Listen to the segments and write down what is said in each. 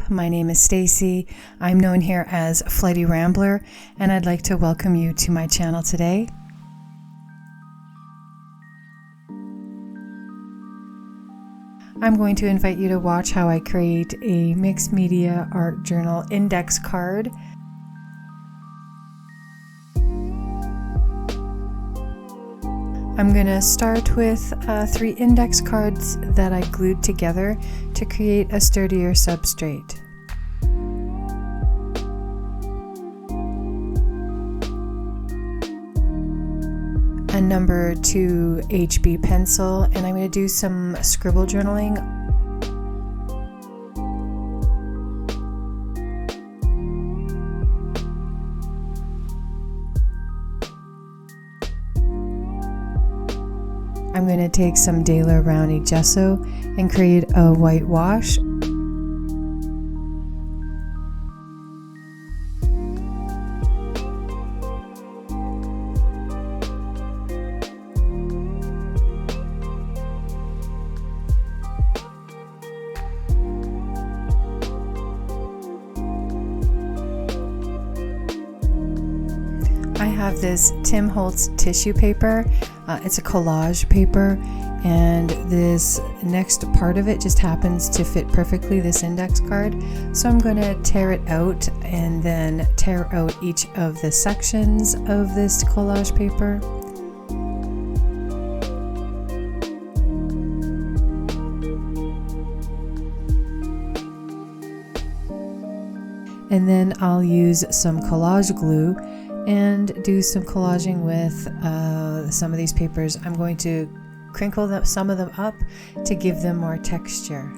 my name is Stacy. I'm known here as Flighty Rambler, and I'd like to welcome you to my channel today. I'm going to invite you to watch how I create a mixed media art journal index card. I'm going to start with 3 index cards that I glued together to create a sturdier substrate. A number 2 HB pencil, and I'm going to do some scribble journaling. I'm going to take some Daler Rowney gesso and create a white wash. I have this Tim Holtz tissue paper. It's a collage paper, and this next part of it just happens to fit perfectly this index card. So I'm going to tear it out and then tear out each of the sections of this collage paper. And then I'll use some collage glue and do some collaging with some of these papers. I'm going to crinkle some of them up to give them more texture.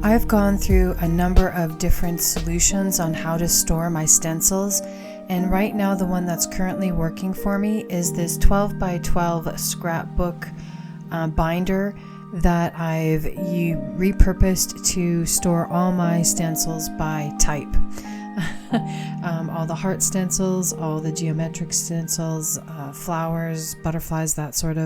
I've gone through a number of different solutions on how to store my stencils, and right now the one that's currently working for me is this 12 by 12 scrapbook binder that I've repurposed to store all my stencils by type. All the heart stencils, all the geometric stencils, flowers, butterflies, that sort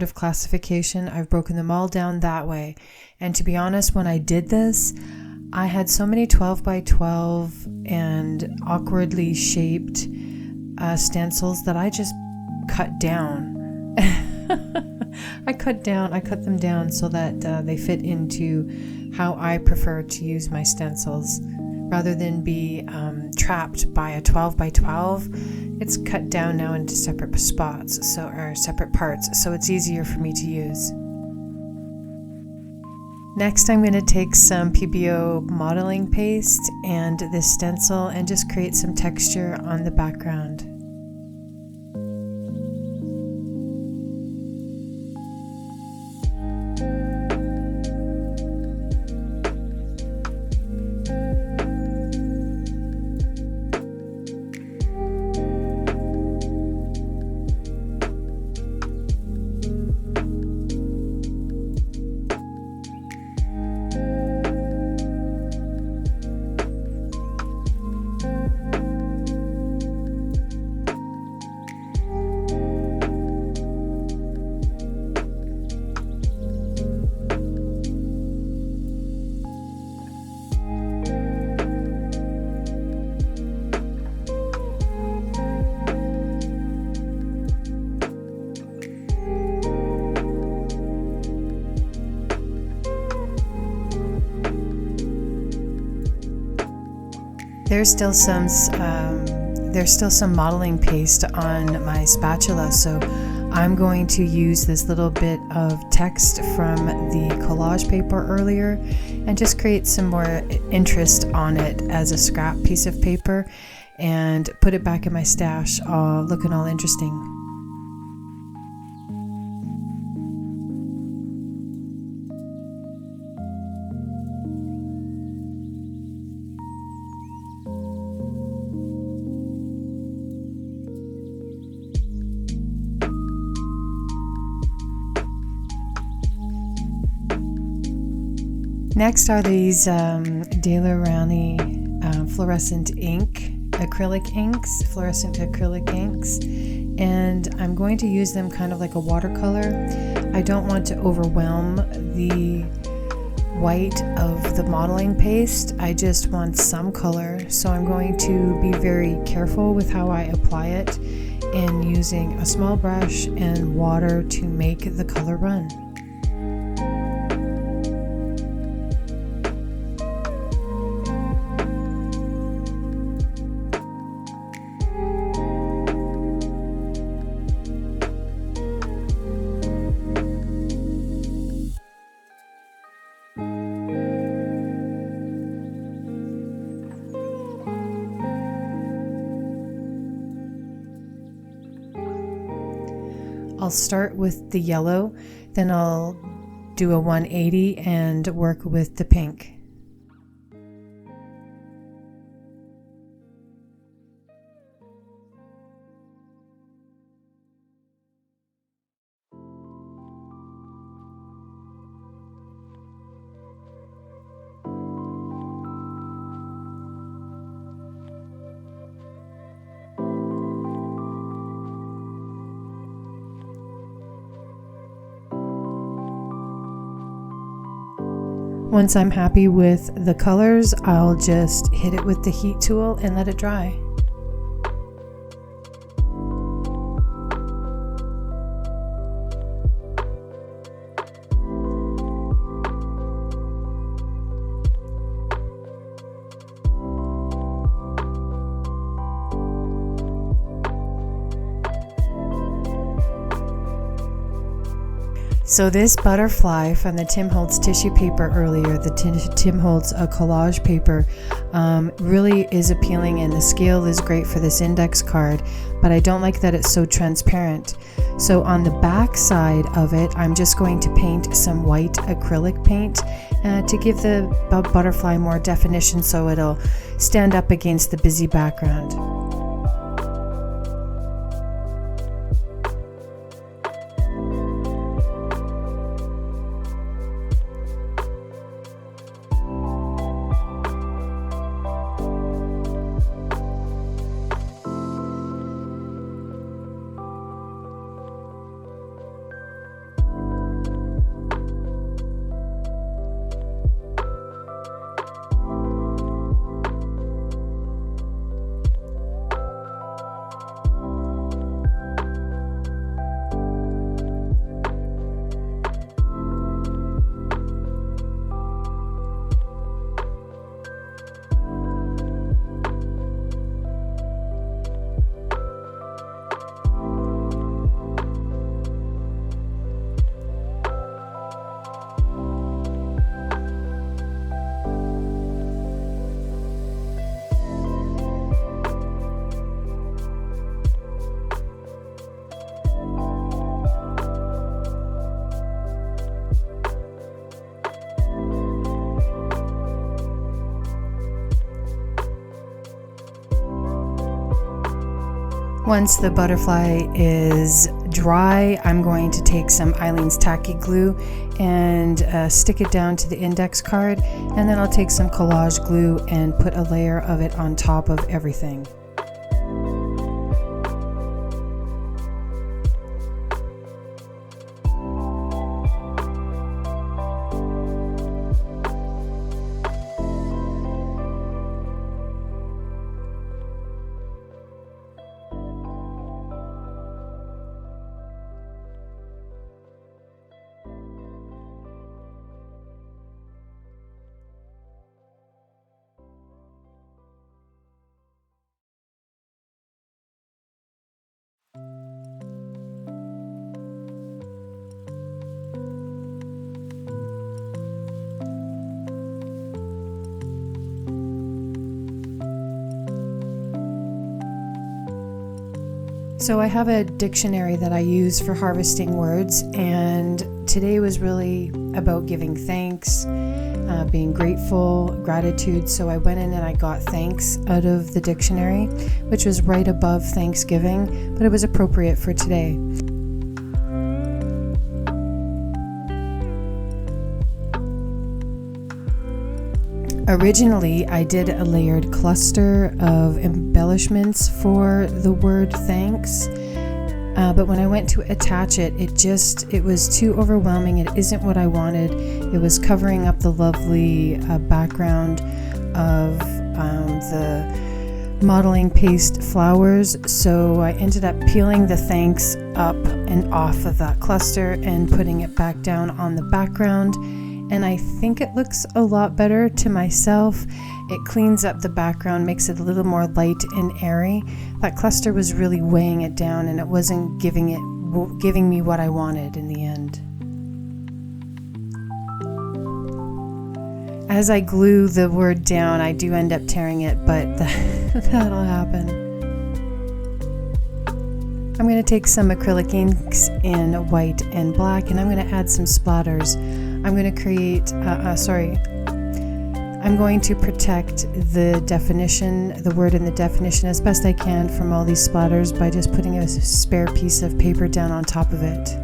of classification. I've broken them all down that way. And to be honest, when I did this, I had so many 12 by 12 and awkwardly shaped stencils that I just cut down. I cut them down so that they fit into how I prefer to use my stencils. Rather than be trapped by a 12 by 12, it's cut down now into separate spots, or separate parts, so it's easier for me to use. Next, I'm going to take some PBO modeling paste and this stencil and just create some texture on the background. There's still some modeling paste on my spatula, so I'm going to use this little bit of text from the collage paper earlier and just create some more interest on it as a scrap piece of paper and put it back in my stash, looking all interesting. Next are these Daler-Rowney fluorescent ink, fluorescent acrylic inks, and I'm going to use them kind of like a watercolor. I don't want to overwhelm the white of the modeling paste. I just want some color, so I'm going to be very careful with how I apply it and using a small brush and water to make the color run. I'll start with the yellow, then I'll do a 180 and work with the pink. Once I'm happy with the colors, I'll just hit it with the heat tool and let it dry. So this butterfly from the Tim Holtz tissue paper earlier, the Tim Holtz collage paper, really is appealing, and the scale is great for this index card, but I don't like that it's so transparent. So on the back side of it, I'm just going to paint some white acrylic paint to give the butterfly more definition so it'll stand up against the busy background. Once the butterfly is dry, I'm going to take some Eileen's tacky glue and stick it down to the index card, and then I'll take some collage glue and put a layer of it on top of everything. So I have a dictionary that I use for harvesting words, and today was really about giving thanks, being grateful, gratitude. So I went in and I got thanks out of the dictionary, which was right above Thanksgiving, but it was appropriate for today. Originally, I did a layered cluster of embellishments for the word thanks, but when I went to attach it, it was too overwhelming. It isn't what I wanted. It was covering up the lovely background of the modeling paste flowers, so I ended up peeling the thanks up and off of that cluster and putting it back down on the background. And I think it looks a lot better to myself. It cleans up the background, makes it a little more light and airy. That cluster was really weighing it down, and it wasn't giving me what I wanted in the end. As I glue the word down, I do end up tearing it, but that'll happen. I'm going to take some acrylic inks in white and black, and I'm going to add some splatters. I'm going to create, I'm going to protect the definition, the word in the definition as best I can from all these splatters by just putting a spare piece of paper down on top of it.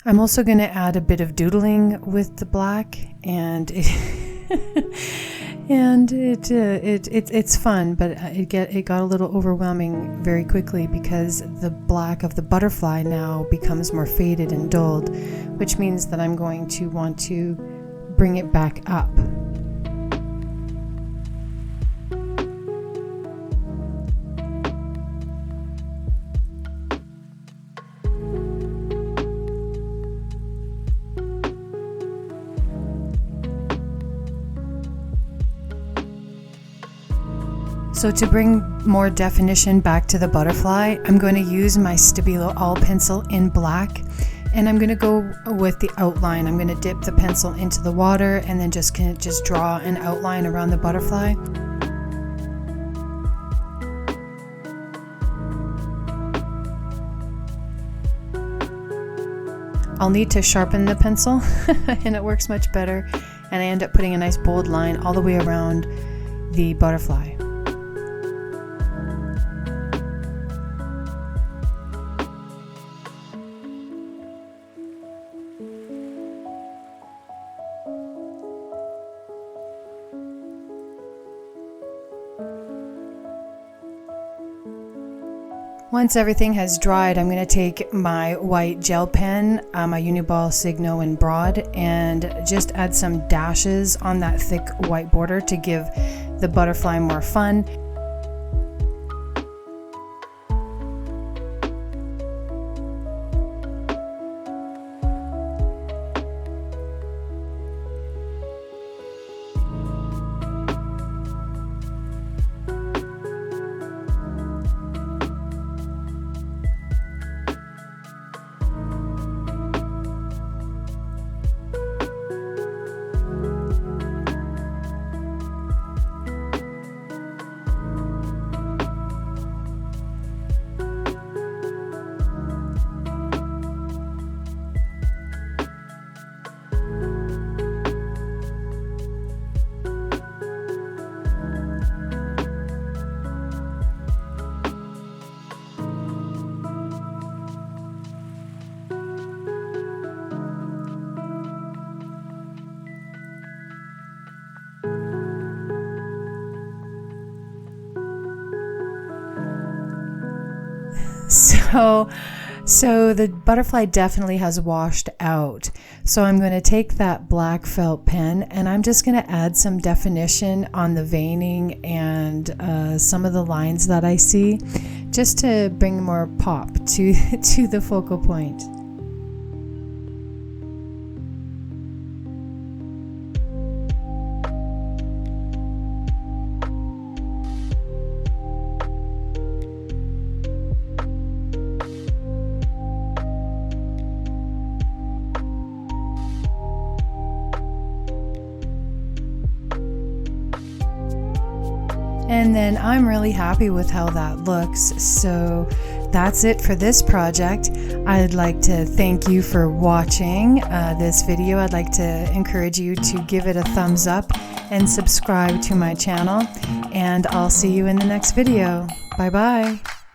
I'm also going to add a bit of doodling with the black, and it's fun, but it got a little overwhelming very quickly because the black of the butterfly now becomes more faded and dulled, which means that I'm going to want to bring it back up. So to bring more definition back to the butterfly, I'm going to use my Stabilo All pencil in black, and I'm going to go with the outline. I'm going to dip the pencil into the water and then just draw an outline around the butterfly. I'll need to sharpen the pencil and it works much better, and I end up putting a nice bold line all the way around the butterfly. Once everything has dried, I'm going to take my white gel pen, my Uniball Signo in broad, and just add some dashes on that thick white border to give the butterfly more fun. So the butterfly definitely has washed out. So I'm going to take that black felt pen and I'm just going to add some definition on the veining and some of the lines that I see, just to bring more pop to the focal point. And then I'm really happy with how that looks. So that's it for this project. I'd like to thank you for watching this video. I'd like to encourage you to give it a thumbs up and subscribe to my channel. And I'll see you in the next video. Bye bye.